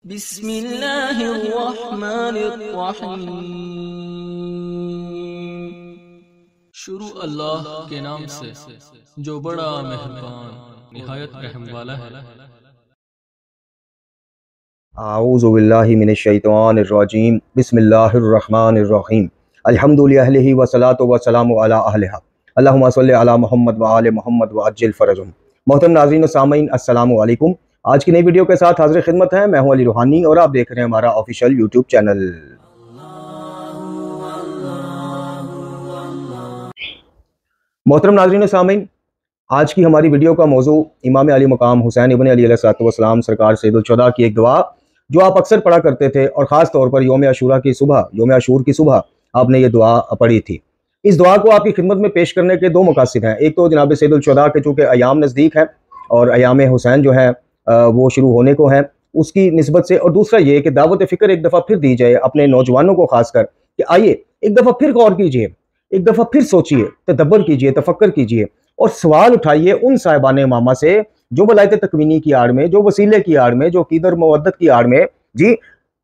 बिस्मिल्लाहिर्रहमानिर्रहीम। शुरू अल्लाह के नाम से जो बड़ा मेहरबान निहायत रहम वाला है। आऊज़ु बिल्लाहि मिनश्शैतानिर्रजीम। बिस्मिल्लाहिर्रहमानिर्रहीम। अल्हम्दुलिल्लाहि वस्सलातु वस्सलामु अला अहलिहा। अल्लाहुम्मा सल्लि अला मोहम्मद व आले मोहम्मद व अज्जिल फरजहुम। मोहतरम नाज़रीन व सामीन, अस्सलामु अलैकुम। आज की नई वीडियो के साथ हाज़िर खिदमत है। मैं हूं अली रूहानी और आप देख रहे हैं हमारा ऑफिशियल यूट्यूब चैनल। मोहतरम नाज़रीन व सामीन, आज की हमारी वीडियो का मौजू इमाम अली मकाम हुसैन इब्न अली अलैहिस्सलाम सरकार सैयदुल शुहदा की एक दुआ जो आप अक्सर पढ़ा करते थे और ख़ास तौर पर यौम आशूरा की सुबह, यौम आशूर की सुबह आपने ये दुआ पढ़ी थी। इस दुआ को आपकी खिदमत में पेश करने के दो मकासद हैं। एक तो जनाब सैयदुल शुहदा के चूँकि अयाम नज़दीक हैं और अयाम हुसैन जो है वो शुरू होने को हैं उसकी निस्बत से, और दूसरा ये कि दावत फ़िक्र एक दफ़ा फिर दी जाए अपने नौजवानों को खासकर कि आइए एक दफ़ा फिर गौर कीजिए, एक दफ़ा फिर सोचिए, तदब्बर कीजिए, तफक्कर कीजिए और सवाल उठाइए उन साहिबान इमामा से जो वलायत तकवीनी की आड़ में, जो वसीले की आड़ में, जो क़ीदर मवद्दत की आड़ में जी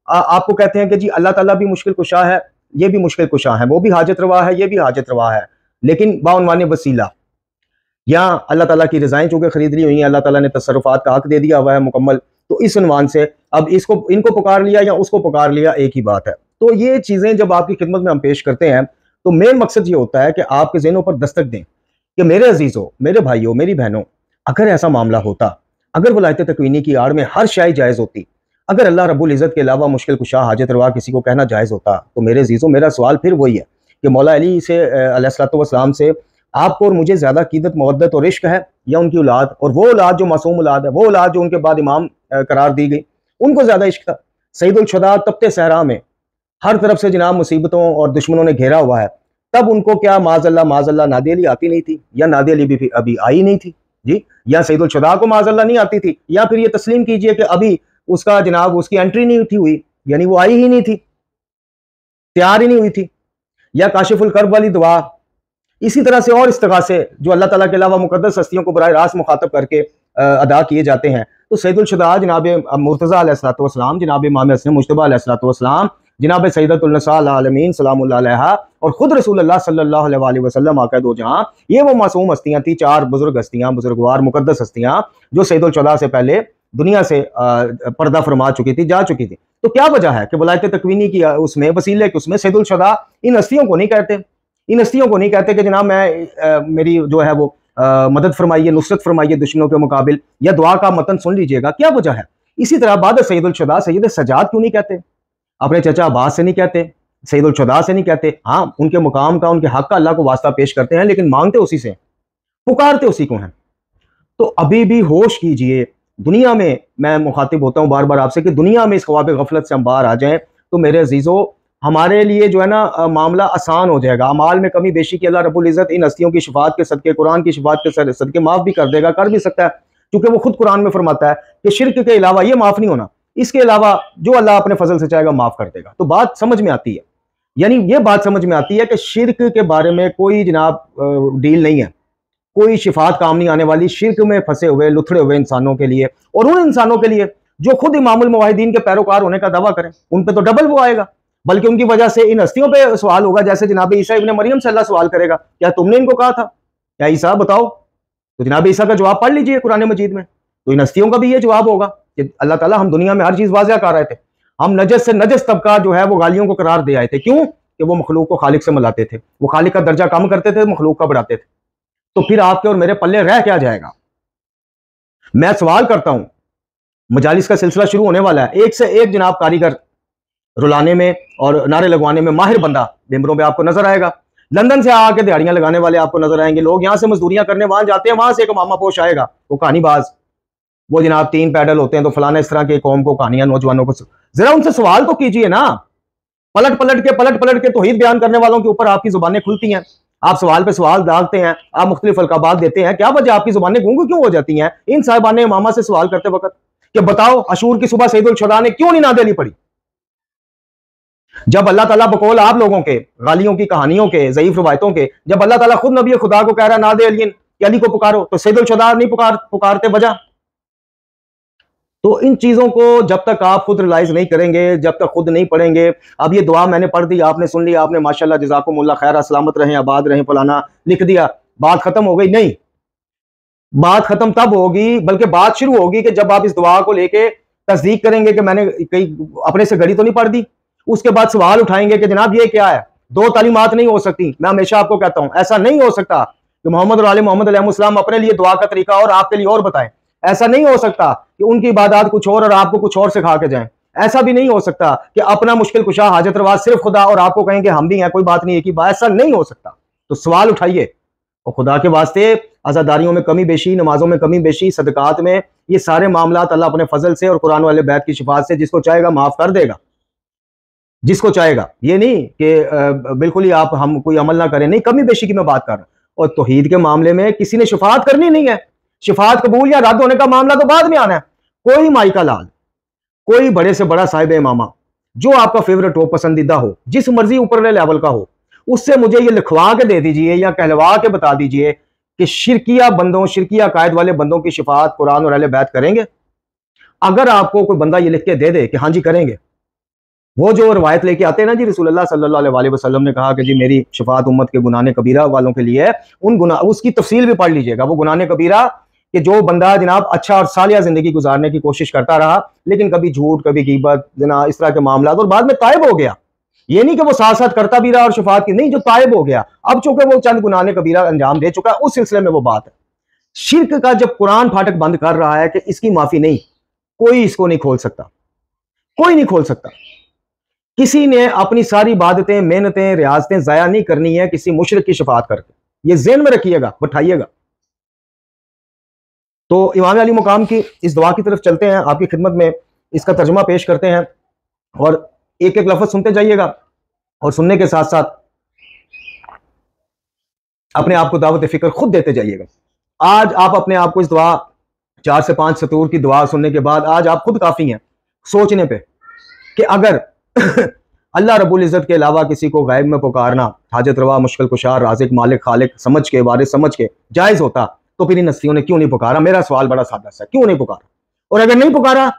आपको कहते हैं कि जी अल्लाह ताला भी मुश्किल कुशा है, ये भी मुश्किल कुशा है, वो भी हाजत रवा है, ये भी हाजत रवा है, लेकिन बाउनवाने वसीला या अल्लाह ताला की रज़ाएं चूँकि खरीद ली हुई हैं, अल्लाह ताला ने तसर्रुफात का हक दे दिया हुआ है मुकम्मल, तो इस उन्वान से अब इसको इनको पुकार लिया या उसको पुकार लिया एक ही बात है। तो ये चीज़ें जब आपकी खिदमत में हम पेश करते हैं तो मेन मकसद ये होता है कि आपके ज़हनों पर दस्तक दें कि मेरे अजीज़ों, मेरे भाइयों, मेरी बहनों, अगर ऐसा मामला होता, अगर वलायत तकवीनी की आड़ में हर शाई जायज़ होती, अगर अल्लाह रब्बुल इज़्ज़त के अलावा मुश्किल कुशा हाजत रवा किसी को कहना जायज़ होता, तो मेरे अजीज़ों मेरा सवाल फिर वही है कि मौला अली से अलैहिस्सलातु वस्सलाम से आपको और मुझे ज़्यादा क़ीदत मवद्दत और इश्क है या उनकी औलाद, और वो औलाद जो मासूम औलाद है, वो औलाद जो उनके बाद इमाम करार दी गई, उनको ज़्यादा इश्क था। सैयदुल शुहदा तब्ते सहरा में हर तरफ से जनाब मुसीबतों और दुश्मनों ने घेरा हुआ है, तब उनको क्या माज़अल्लाह नादी अली आती नहीं थी, या नादी अली भी अभी आई नहीं थी जी, या सैयदुल शुहदा को माज़अल्लाह नहीं आती थी, या फिर ये तस्लीम कीजिए कि अभी उसका जनाब उसकी एंट्री नहीं थी हुई, यानी वो आई ही नहीं थी, तैयार ही नहीं हुई थी, या काशिफुल कर्ब वाली दुआ, इसी तरह से और इस्तिग़ासे जो अल्लाह ताला के अलावा मुक़द्दस हस्तियों को बराह रास्त मुखातब करके अदा किए जाते हैं। तो सैयदुल शुहदा जनाब मुर्तज़ा अलैहिस्सलातु वस्सलाम, जनाब इमाम हसन मुज्तबा अलैहिस्सलातु वस्सलाम, जनाब सैयदतुल निसा आलमीन सलामुल्लाह अलैहा और खुद रसूलुल्लाह सल्लल्लाहु अलैहि वसल्लम आक़ा दो जहां, ये वो मासूम हस्तियां थी, चार बुजुर्ग हस्तियां, बुजुर्गवार मुक़द्दस हस्तियां जो सैयदुल शुहदा से पहले दुनिया से पर्दा फरमा चुकी थी, जा चुकी थी। तो क्या वजह है कि वलायत तकवीनी की उसमें वसीले के उसमें सैयदुल शुहदा इन हस्तियों को नहीं कहते, इन हस्तियों को नहीं कहते कि जनाब मैं मेरी जो है वो मदद फरमाइए, नुसरत फरमाइए दुश्मनों के मुकाबिल, या दुआ का मतन सुन लीजिएगा, क्या वजह है? इसी तरह बाद सैयदुल शुहदा सैयद सज्जाद क्यों नहीं कहते? अपने चचा अब्बास से नहीं कहते, सैयदुल शुहदा से नहीं कहते। हाँ, उनके मुकाम का, उनके हक का अल्लाह को वास्ता पेश करते हैं, लेकिन मांगते उसी से, पुकारते उसी को हैं। तो अभी भी होश कीजिए, दुनिया में मैं मुखातिब होता हूँ बार बार आपसे कि दुनिया में इस ख्वाब गफलत से हम बाहर आ जाएं, तो मेरे अजीज़ों हमारे लिए जो है ना मामला आसान हो जाएगा। अमाल में कमी बेशी की अल्लाह रब्बुल इज़्ज़त इन हस्तियों की शफाअत के सदके, कुरान की शफाअत के सदके माफ़ भी कर देगा, कर भी सकता है, क्योंकि वो खुद कुरान में फरमाता है कि शिर्क के अलावा ये माफ़ नहीं होना, इसके अलावा जो अल्लाह अपने फजल से चाहेगा माफ़ कर देगा। तो बात समझ में आती है, यानी ये बात समझ में आती है कि शिर्क के बारे में कोई जनाब डील नहीं है, कोई शिफात काम नहीं आने वाली शिर्क में फंसे हुए, लुथड़े हुए इंसानों के लिए, और उन इंसानों के लिए जो खुद इमामुल मुवाहिदीन के पैरोकार होने का दावा करें, उन पे तो डबल वो आएगा, बल्कि उनकी वजह से इन हस्तियों पे सवाल होगा। जैसे जनाब ईसा इब्ने मरियम से अल्लाह सवाल करेगा, क्या तुमने इनको कहा था, क्या ईसा बताओ? तो जनाब ईसा का जवाब पढ़ लीजिए कुरान मजीद में, तो इन हस्तियों का भी ये जवाब होगा कि अल्लाह ताला हम दुनिया में हर चीज वाज़िया कर रहे थे, हम नजस से नजस तबका जो है वो गालियों को करार दे आए थे। क्यों? कि वो मखलूक को खालिक से मिलाते थे, वो खालिक का दर्जा कम करते थे, मखलूक का बढ़ाते थे। तो फिर आपके और मेरे पल्ले रह क्या जाएगा? मैं सवाल करता हूं, मजालिस का सिलसिला शुरू होने वाला है, एक से एक जनाब कारीगर रुलाने में और नारे लगवाने में माहिर बंदा मेंबरों में आपको नजर आएगा। लंदन से आके दिहाड़ियां लगाने वाले आपको नजर आएंगे, लोग यहां से मजदूरियां करने वहां जाते हैं, वहां से एक मामा पोश आएगा, वो कहानीबाज, वो जनाब 3 पैडल होते हैं, तो फलाना इस तरह के कौम को कहानियां नौजवानों को, जरा उनसे सवाल तो कीजिए ना। पलट पलट के तौहीद बयान करने वालों के ऊपर आपकी जुबानें खुलती हैं, आप सवाल पे सवाल दागते हैं, आप मुख्तलिफ अलकाबात देते हैं, क्या वजह आपकी जुबानें गूंगी क्यों हो जाती हैं इन साहिबान इमामा से सवाल करते वक्त कि बताओ अशूर की सुबह सैयदुल शुहदा ने क्यों नहीं नादे अली पढ़ी? जब अल्लाह ताला बकौल आप लोगों के गालियों की कहानियों के ज़ईफ रवायतों के, जब अल्लाह ताला खुद नबी खुदा को कह रहा है नादे अली कि अली को पुकारो, तो सैयदुल शुहदा नहीं पुकारते, वजह तो इन चीजों को जब तक आप खुद रियलाइज नहीं करेंगे, जब तक खुद नहीं पढ़ेंगे, अब ये दुआ मैंने पढ़ दी, आपने सुन लिया, आपने माशाल्लाह जज़ाकुमुल्लाह खैर, सलामत रहें, आबाद रहें, फलाना लिख दिया, बात खत्म हो गई? नहीं, बात खत्म तब होगी, बल्कि बात शुरू होगी कि जब आप इस दुआ को लेके तस्दीक करेंगे कि मैंने कहीं अपने से घड़ी तो नहीं पढ़ दी। उसके बाद सवाल उठाएंगे कि जनाब ये क्या है, दो तालीमात नहीं हो सकती। मैं हमेशा आपको कहता हूं ऐसा नहीं हो सकता कि मोहम्मद और आले मोहम्मद अलैहिस्सलाम अपने लिए दुआ का तरीका और आपके लिए और बताएं। ऐसा नहीं हो सकता कि उनकी इबादत कुछ और आपको कुछ और सिखा के जाएं। ऐसा भी नहीं हो सकता कि अपना मुश्किल कुशा हाजत रवा सिर्फ खुदा और आपको कहेंगे हम भी हैं, कोई बात नहीं है कि ऐसा नहीं हो सकता। तो सवाल उठाइए और खुदा के वास्ते आज़ादारियों में कमी बेशी, नमाजों में कमी बेशी, सदकात में, ये सारे मामलात अल्लाह अपने फजल से और कुरान वाले बैत की शिफात से जिसको चाहेगा माफ कर देगा, जिसको चाहेगा। ये नहीं कि बिल्कुल ही आप हम कोई अमल ना करें, नहीं, कमी बेशी की मैं बात कर रहा हूं। और तौहीद के मामले में किसी ने शिफात करनी नहीं है, शिफात कबूल या रद्द होने का मामला तो बाद में आना है। कोई माई का लाल, कोई बड़े से बड़ा साहिब इमामा, जो आपका फेवरेट हो, पसंदीदा हो, जिस मर्जी ऊपर लेवल का हो, उससे मुझे ये लिखवा के दे दीजिए या कहलवा के बता दीजिए कि शिरकिया बंदों, शिरकिया कायद वाले बंदों की शिफात कुरान और अहले बैत करेंगे। अगर आपको कोई बंदा ये लिख के दे दे कि हाँ जी करेंगे, वो जो रवायत लेके आते हैं ना जी, रसूलुल्लाह सल्लल्लाहु अलैहि वसल्लम ने कहा कि जी मेरी शिफात उम्मत के गुनाह कबीरा वालों के लिए है, उन गुनाह, उसकी तफसील भी पढ़ लीजिएगा। वो गुनाह कबीरा कि जो बंदा जनाब अच्छा और सालिया जिंदगी गुजारने की कोशिश करता रहा, लेकिन कभी झूठ, कभी गीबत, जना इस तरह के मामला, और बाद में तायब हो गया। ये नहीं कि वो साथ साथ करता भी रहा और शिफात की, नहीं, जो तायब हो गया, अब चूंकि वो चंद गुनाह कबीरा अंजाम दे चुका, उस सिलसिले में वो बात है। शिर्क का जब कुरान फाटक बंद कर रहा है कि इसकी माफी नहीं, कोई इसको नहीं खोल सकता, कोई नहीं खोल सकता। किसी ने अपनी सारी इबादतें, मेहनतें, रियाजतें जाया नहीं करनी है किसी मुशरिक की शिफात करके, ये ज़हन में रखिएगा, बैठाइएगा। तो इमाम अली मुकाम की इस दुआ की तरफ चलते हैं, आपकी खिदमत में इसका तर्जुमा पेश करते हैं और एक एक लफ्ज सुनते जाइएगा और सुनने के साथ साथ अपने आप को दावत फिक्र खुद देते जाइएगा। आज आप अपने आप को इस दुआ 4 से 5 सतूर की दुआ सुनने के बाद आज आप खुद काफी हैं सोचने पे कि अगर अल्लाह रब्बुल इज़्ज़त के अलावा किसी को गैब में पुकारना, हाजत रवा, मुश्किल कुशार, राज़िक, मालिक, खालिक समझ के, वारिस समझ के जायज़ होता, तो फिर इन हस्तियों ने क्यों नहीं पुकारा? मेरा सवाल बड़ा सादा सा, क्यों नहीं पुकारा? और अगर नहीं पुकारा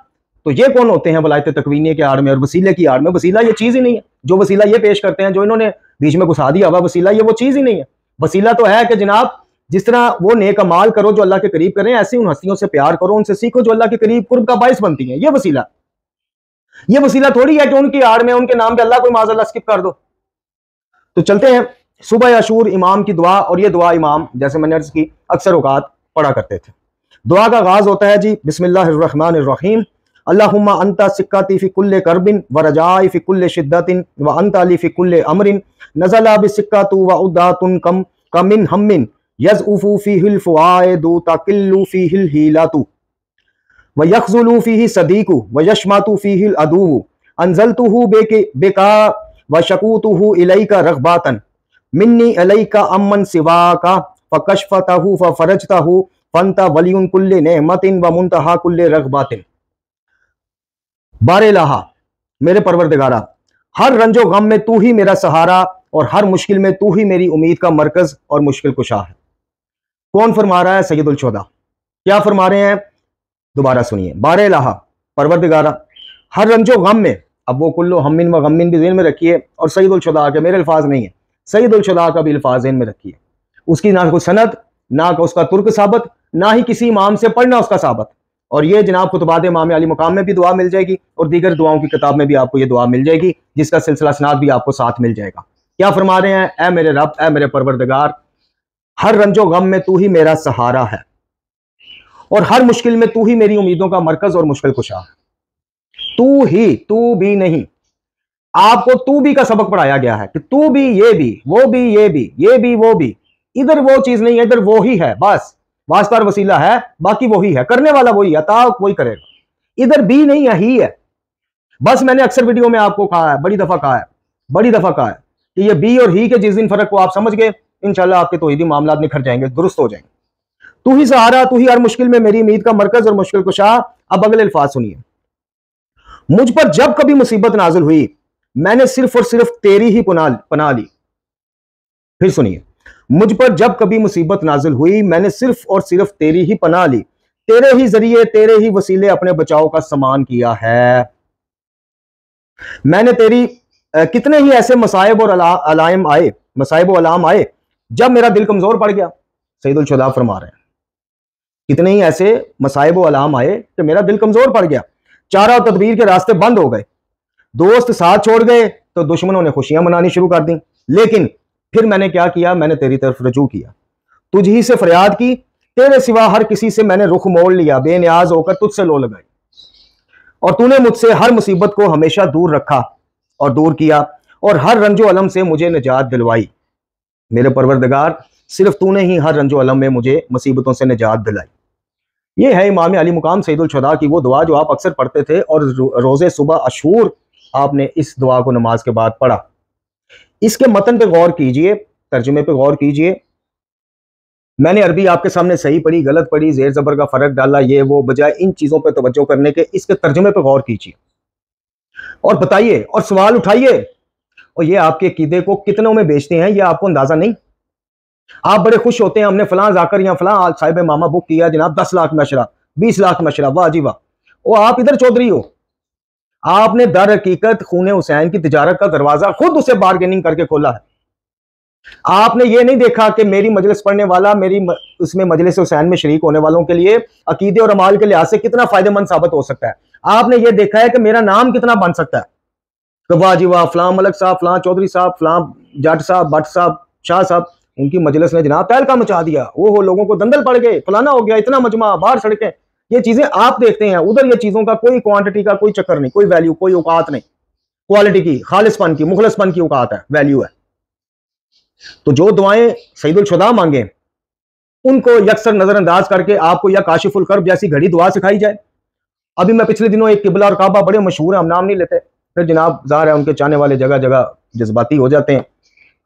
तो ये कौन होते हैं वलायत तकवीनी के आड़ में और वसीले की आड़ में? वसीला ये चीज़ ही नहीं है। जो वसीला ये पेश करते हैं, जो इन्होंने बीच में घुसा दिया हुआ वसीला, ये वो चीज़ ही नहीं है। वसीला तो है कि जनाब जिस तरह वो नेक अमाल करो जो अल्लाह के करीब करें, ऐसे उन हस्तियों से प्यार करो, उनसे सीखो जो अल्लाह के करीब कुर्ब का बाइस बनती हैं। ये वसीला, ये वसीला थोड़ी है कि उनकी आड़ में उनके नाम पे अल्लाह कोई माज़अल्लाह स्किप कर दो। तो चलते हैं सुबह अशूर इमाम की दुआ, और ये दुआ इमाम जैसे मैंने अर्ज की अक्सर औकात पढ़ा करते थे। दुआ का आगाज होता है जी बिस्मिल्लाहिर्रहमानिर्रहीम, अल्लाहुम्मा अंता सिक्काती फी कुल्ले करबिन व रजाई फी कुल्ले शिद्दतिन व अंता ली फी कुल्ले अमरिन नज़ला बिसिक्कातु व उद्दातुन कम कमिन हम्मिन यज़उफु फीहिल फुआइदु तकिल्लु फीहिल हीलातु व यखजुलु फीहि सदीकु व यशमातु फीहिल अदुवु अंजलतुहु बेका व शकूतुहु इलैका रग़बातन मिन्नी अलैका अम्मन सिवाका फकशफतहु फफरजतहु फंता वलियुन कुल्ले नेमतिन व मुंतहा कुल्ले रग़बातिन। बारे लाहा, मेरे परवरदिगारा, हर रंजो गम में तू ही मेरा सहारा और हर मुश्किल में तू ही मेरी उम्मीद का मरकज और मुश्किल कुशा है। कौन फरमा रहा है? सैयदुल शुहदा। क्या फरमा रहे हैं? दोबारा सुनिए। बारे लाहा, परवरदिगारा, हर रंजो गम में, अब वो कुल्लो हम्मिन व गम्मिन भी ज़हन में रखिए और सैयदुल शुहदा के मेरे अल्फाज नहीं है, सैयदुल शुहदा का भी अल्फाज ज़हन में रखिए। उसकी ना कोई सनद, ना का उसका तुर्क साबत, ना ही किसी इमाम से पढ़ना उसका साबत। और ये जनाब खुतबात इमाम अली मुकाम में भी दुआ मिल जाएगी और दीगर दुआओं की किताब में भी आपको ये दुआ मिल जाएगी, जिसका सिलसिला सनाद भी आपको साथ मिल जाएगा। क्या फरमा रहे हैं? ऐ मेरे रब, ऐ मेरे परवरदिगार, हर रंजो गम में तू ही मेरा सहारा है और हर मुश्किल में तू ही मेरी उम्मीदों का मरकज और मुश्किल कुशा है। तू ही, तू भी नहीं। आपको तू भी का सबक पढ़ाया गया है कि तू भी, ये भी, वो भी, ये भी, ये भी, वो भी। इधर वो चीज नहीं है, इधर वो ही है। बस वास्तार वसीला है, बाकी वही है, करने वाला वही है, अता वही करेगा। इधर भी नहीं है, ही है। बस मैंने अक्सर वीडियो में आपको कहा है, बड़ी दफा कहा है कि ये बी और ही के जिस दिन फर्क को आप समझ गए, इंशाल्लाह आपके तौहीदी मामलात निखर जाएंगे, दुरुस्त हो जाएंगे। तू ही सहारा, तू ही हर मुश्किल में मेरी उम्मीद का मरकज और मुश्किल कुशा। अब अगले अल्फाज सुनिए। मुझ पर जब कभी मुसीबत नाजिल हुई, मैंने सिर्फ और सिर्फ तेरी ही पनाह ली। फिर सुनिए। मुझ पर जब कभी मुसीबत नाजिल हुई, मैंने सिर्फ और सिर्फ तेरी ही पनाह ली। तेरे ही जरिए, तेरे ही वसीले अपने बचाव का सामान किया है। मैंने तेरी कितने ही ऐसे मसाइब और अलाम आए जब मेरा दिल कमजोर पड़ गया। सईदुल शुहदा फरमा रहे हैं, कितने ही ऐसे मसाइब और अलाम आए कि मेरा दिल कमजोर पड़ गया, चारा और तदबीर के रास्ते बंद हो गए, दोस्त साथ छोड़ गए तो दुश्मनों ने खुशियां मनानी शुरू कर दी। लेकिन फिर मैंने क्या किया, मैंने तेरी तरफ रजू किया, तुझ ही से फरियाद की, तेरे सिवा हर किसी से मैंने रुख मोड़ लिया, बेनियाज होकर तुझसे लो लगाई, और तूने मुझसे हर मुसीबत को हमेशा दूर रखा और दूर किया, और हर रंजो अलम से मुझे निजात दिलवाई। मेरे परवरदिगार, सिर्फ तूने ही हर रंजो अलम में मुझे मुसीबतों से निजात दिलाई। ये है इमाम अली मुकाम सईदुल शुहदा की वो दुआ जो आप अक्सर पढ़ते थे, और रोजे सुबह अशूर आपने इस दुआ को नमाज के बाद पढ़ा। इसके मतन पे गौर कीजिए, तर्जुमे पे गौर कीजिए। मैंने अरबी आपके सामने सही पढ़ी, गलत पढ़ी, जेर जबर का फर्क डाला, ये वो, बजाय इन चीजों पे तवज्जो करने के इसके तर्जुमे पे गौर कीजिए और बताइए और सवाल उठाइए। और ये आपके अकीदे को कितनों में बेचते हैं, ये आपको अंदाजा नहीं। आप बड़े खुश होते हैं, हमने फलां जाकर या फलां साहिब मामा बुक किया जनाब, 10 लाख मशरा, 20 लाख मशरा, वाह जी वाह। और आप इधर चौधरी हो, आपने दर हकीकत खूने हुसैन की तिजारत का दरवाजा खुद उसे बार्गेनिंग करके खोला है। आपने ये नहीं देखा कि मेरी मजलिस पढ़ने वाला उसमें मजलिस हुसैन में शरीक होने वालों के लिए अकीदे और अमाल के लिहाज से कितना फायदेमंद साबित हो सकता है। आपने ये देखा है कि मेरा नाम कितना बन सकता है, तो वाह जी वाह, फलां मलक साहब, फलां चौधरी साहब, फलां जट साहब, भट्ट साहब, शाह साहब, उनकी मजलिस ने जनाब तहलका मचा दिया, वो हो लोगों को दंदल पड़ गए, फलाना हो गया, इतना मजमा, बाहर सड़कें। ये चीजें आप देखते हैं, उधर ये चीजों का कोई क्वांटिटी का कोई चक्कर नहीं, कोई वैल्यू, कोई औकात नहीं, क्वालिटी की, खालिसपन की, मुखलसपन की औकात है, वैल्यू है। तो जो दुआएं सईदुल शुहदा मांगे उनको यकसर नजरअंदाज करके आपको या काशिफुल कर्ब जैसी घड़ी दुआ सिखाई जाए। अभी मैं पिछले दिनों एक किबला और काबा बड़े मशहूर है, हम नाम नहीं लेते, फिर जनाब ज़ाहिर है उनके चाहने वाले जगह जगह जज्बाती हो जाते हैं,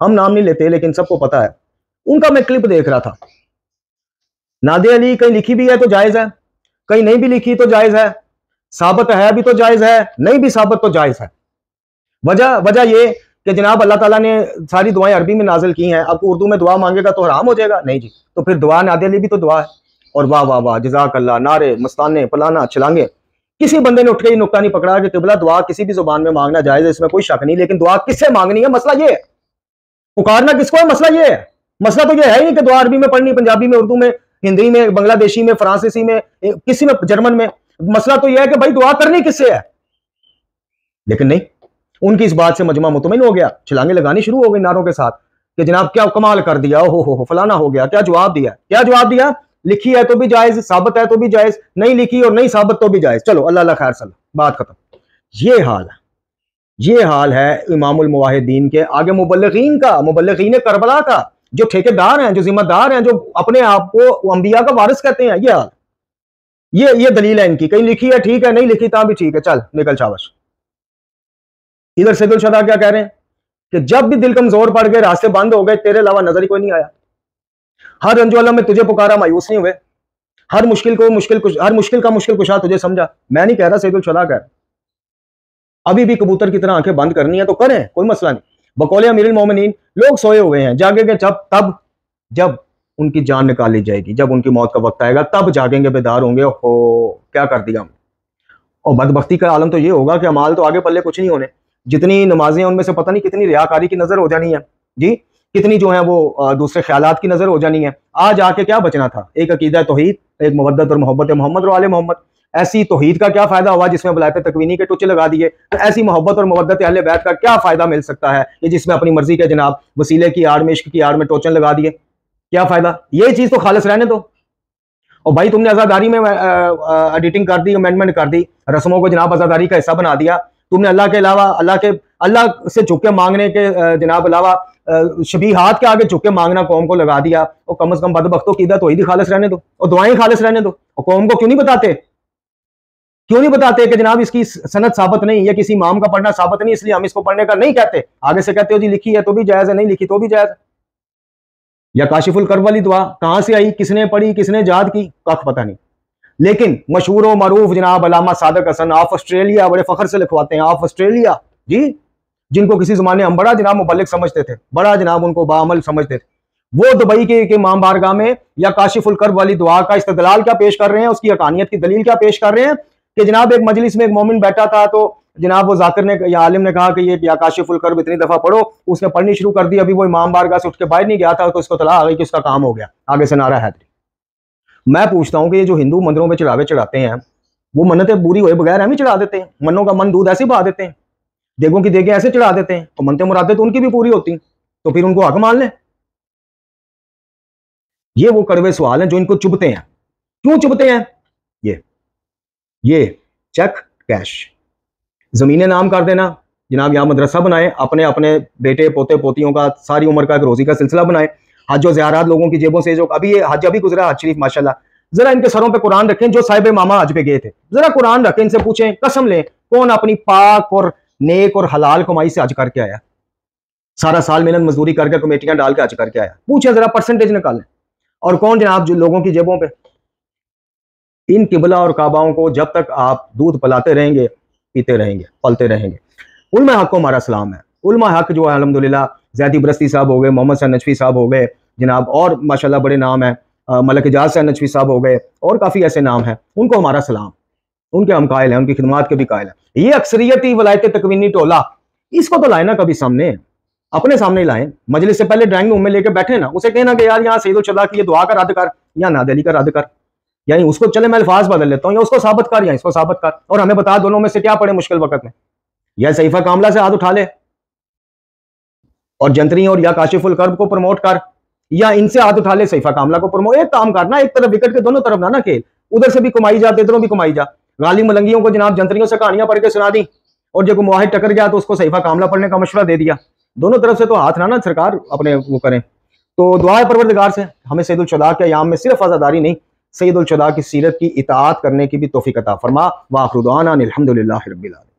हम नाम नहीं लेते, लेकिन सबको पता है। उनका मैं क्लिप देख रहा था, नादे अली कहीं लिखी भी है तो जायज है, कहीं नहीं भी लिखी तो जायज है, साबित है भी तो जायज है, नहीं भी साबित तो जायज है। वजह ये कि जनाब अल्लाह ताला ने सारी दुआएं अरबी में नाजिल की हैं, आपको उर्दू में दुआ मांगेगा तो हराम हो जाएगा? नहीं जी, तो फिर दुआ नादे अली भी तो दुआ है। और वाह वाह वाह, जज़ाकल्लाह, नारे, मस्ताने, फलाना, छलांगे। किसी बंदे ने उठ के ये नुक्ता नहीं पकड़ा कि किबला दुआ किसी भी जुबान में मांगना जायज है, इसमें कोई शक नहीं, लेकिन दुआ किससे मांगनी है, मसला ये है। पुकारना किसको है, मसला ये है। मसला तो ये है ही नहीं कि दुआ अरबी में पढ़नी, पंजाबी में, उर्दू में, हिंदी में, बांग्लादेशी में, फ्रांसीसी में, किसी में, जर्मन में। मसला तो यह है कि भाई दुआ करनी किससे है। लेकिन नहीं, उनकी इस बात से मजमा मुतमिन हो गया, छलांगे लगानी शुरू हो गई नारों के साथ कि जनाब क्या कमाल कर दिया, हो फलाना हो गया। क्या जवाब दिया, क्या जवाब दिया? लिखी है तो भी जायज, साबित है तो भी जायज, नहीं लिखी और नहीं साबित तो भी जायज, चलो अल्लाह अल्लाह खैर सल्ला, बात खत्म। ये हाल है, ये हाल है इमामुल मुवाहिदीन के आगे मुबल्लिगीन का, मुबल्लिगीन करबला का, जो ठेकेदार हैं, जो जिम्मेदार हैं, जो अपने आप को अंबिया का वारिस कहते हैं। ये हाल, ये दलील है इनकी, कहीं लिखी है ठीक है, नहीं लिखी ता भी ठीक है, चल निकल शाबाश। इधर सईदुल शुहदा क्या कह रहे हैं कि जब भी दिल कमजोर पड़ गए, रास्ते बंद हो गए, तेरे अलावा नजर ही कोई नहीं आया, हर रंजो में तुझे पुकारा, मायूस नहीं हुए, हर मुश्किल का मुश्किल कुशा तुझे समझा। मैं नहीं कह रहा, सईदुल शुहदा कह रहा, अभी भी कबूतर की तरह आंखें बंद करनी है तो करें, कोई मसला नहीं। बकौले अमीरुल मोमिनीन, लोग सोए हुए हैं, जागेंगे जब उनकी जान निकाली जाएगी, जब उनकी मौत का वक्त आएगा तब जागेंगे, बेदार होंगे, हो क्या कर दिया हमने। और बदबख्ती का आलम तो ये होगा कि अमाल तो आगे पल्ले कुछ नहीं होने, जितनी नमाजें उनमें से पता नहीं कितनी रियाकारी की नजर हो जानी है जी, कितनी जो है वो दूसरे ख्यालात की नजर हो जानी है। आज आके क्या बचना था, एक अकीदा तौहीद, एक मुवद्दत और मोहब्बत मोहम्मद और आले मोहम्मद। ऐसी तौहीद का क्या फायदा हुआ जिसमें वलायत तकवीनी के टुच्चे लगा दिए, तो ऐसी मोहब्बत और मुवद्दत अहले बैत का क्या फायदा मिल सकता है कि जिसमें अपनी मर्जी के जनाब वसीले की आड़ में, इश्क की आड़ में टोचन लगा दिए, क्या फायदा। ये चीज तो खालिस रहने दो। और भाई तुमने आजादारी में एडिटिंग कर दी, अमेंडमेंट कर दी, रस्मों को जनाब आजादारी का हिस्सा बना दिया, तुमने अल्लाह के अलावा, अल्लाह से झुक के मांगने के जनाब अलावा शबीहात के आगे झुक के मांगना कौम को लगा दिया। और कम से कम बदबख्तों की तो ही खालिस रहने दो और दुआएं खालिस रहने दो। और कौम को क्यों नहीं बताते कि जनाब इसकी सनद साबित नहीं, या किसी इमाम का पढ़ना साबित नहीं, इसलिए हम इसको पढ़ने का नहीं कहते। आगे से कहते हो जी लिखी है तो भी जायज है, नहीं लिखी तो भी जायज है। या काशिफुल कर्ब वाली दुआ कहां से आई, किसने पढ़ी, किसने याद की, कख पता नहीं। लेकिन मशहूर व मरूफ जनाब अल्लामा सादिक हसन ऑफ ऑस्ट्रेलिया, बड़े फख्र से लिखवाते हैं, ऑफ ऑस्ट्रेलिया जी, जिनको किसी जमाने हम बड़ा जनाब मुबल्लिग समझते थे, बड़ा जनाब उनको बाअमल समझते थे, वो दुबई के इमाम बारगाह में या काशिफुल कर्ब वाली दुआ का इस्तदलाल क्या पेश कर रहे हैं, उसकी हकानियत की दलील क्या पेश कर रहे हैं कि जनाब एक मजलिस में एक मोमिन बैठा था, तो जनाब वो जाकिर ने या आलिम ने कहा कि ये या काशिफुल कर्ब इतनी दफा पढ़ो, उसने पढ़नी शुरू कर दी, अभी वो इमाम बारगाह से उठ के बाहर नहीं गया था तो उसको तला आ गई कि उसका काम हो गया, आगे से नारा हैदरी। मैं पूछता हूँ कि ये जो हिंदू मंदिरों में चढ़ावे चढ़ाते हैं वो मन्नतें पूरी हुए बगैर हम ही चढ़ा देते हैं, मन्नों का मन दूध ऐसे बहा देते हैं, देगों की देगे ऐसे चढ़ा देते हैं, तो मनते मुरादे तो उनकी भी पूरी होती, तो फिर उनको हक मान लें। ये वो कड़वे सवाल हैं जो इनको चुभते हैं। क्यों चुभते हैं? ये चेक कैश, जमीनें नाम कर देना, जनाब यहाँ मदरसा बनाए, अपने अपने बेटे पोते पोतियों का सारी उम्र का एक रोजी का सिलसिला बनाए, हज और ज़ियारत लोगों की जेबों से, जो अभी ये हज अभी गुजरा हज शरीफ माशाल्लाह, जरा इनके सरों पे कुरान रखें, जो साहिब मामा हज पे गए थे, जरा कुरान रखें, इनसे पूछें, कसम लें, कौन अपनी पाक और नेक और हलाल कमाई से हज करके आया, सारा साल मेहनत मजदूरी करके कमेटियां डाल के हज करके आया, पूछें, जरा परसेंटेज निकालें। और कौन जनाब जो लोगों की जेबों पे। इन किबला और काबाओं को जब तक आप दूध पिलाते रहेंगे, पीते रहेंगे, पलते रहेंगे। उलमा हक को हमारा सलाम है। उलमा हक जो है अल्हम्दुलिल्लाह, ज़ैदी बरस्ती साहब हो गए, मोहम्मद सैयद नजफी साहब हो गए जनाब, और माशाल्लाह बड़े नाम है, मलक इजाज सैयद नजफी साहब हो गए, और काफ़ी ऐसे नाम हैं, उनको हमारा सलाम, उनके हम कायल हैं, उनकी खिदमत के भी कायल हैं। ये अक्सरियती वलायत तकवीनी टोला, इसको तो लाए ना कभी सामने, अपने सामने लाएं, मजलिस से पहले ड्राइंग रूम में लेके बैठे ना, उसे कहना कि यार यहाँ सईदुल शुदा की ये दुआ का रद्द कर या नादली का रद्द कर, यानी उसको चले मैं अल्फाज बदल लेता हूँ, या उसको साबित कर या इसको साबित कर, और हमें बता दोनों में से क्या पड़े मुश्किल वक्त में, या सहीफा कामला से हाथ उठा ले और जंतरी और या काशिफुल कर्ब को प्रमोट कर, या इनसे हाथ उठा ले सहीफा कामला को प्रमोट। एक काम करना, एक तरफ विकेट के दोनों तरफ ना खेल, उधर से भी कमाई जा, इधरों भी कमाई जा। गाली मलंगियों को जनाब जंतरियों से कहानियां पढ़ के सुना दी, और जब मुआहिद टकर गया तो उसको सहीफा कामला पढ़ने का मशवरा दे दिया। दोनों तरफ से तो हाथ ना सरकार अपने वो करें। तो दुआ है परवरदिगार से हमें सईदुल शुदा के अयाम में सिर्फ आज़ादारी नहीं, सईदुल शुदा की सीरत की इताअत करने की भी तौफीक अता फरमा। व आखिर दुआना अनिल हम्दुलिल्लाहि रब्बिल आलमीन।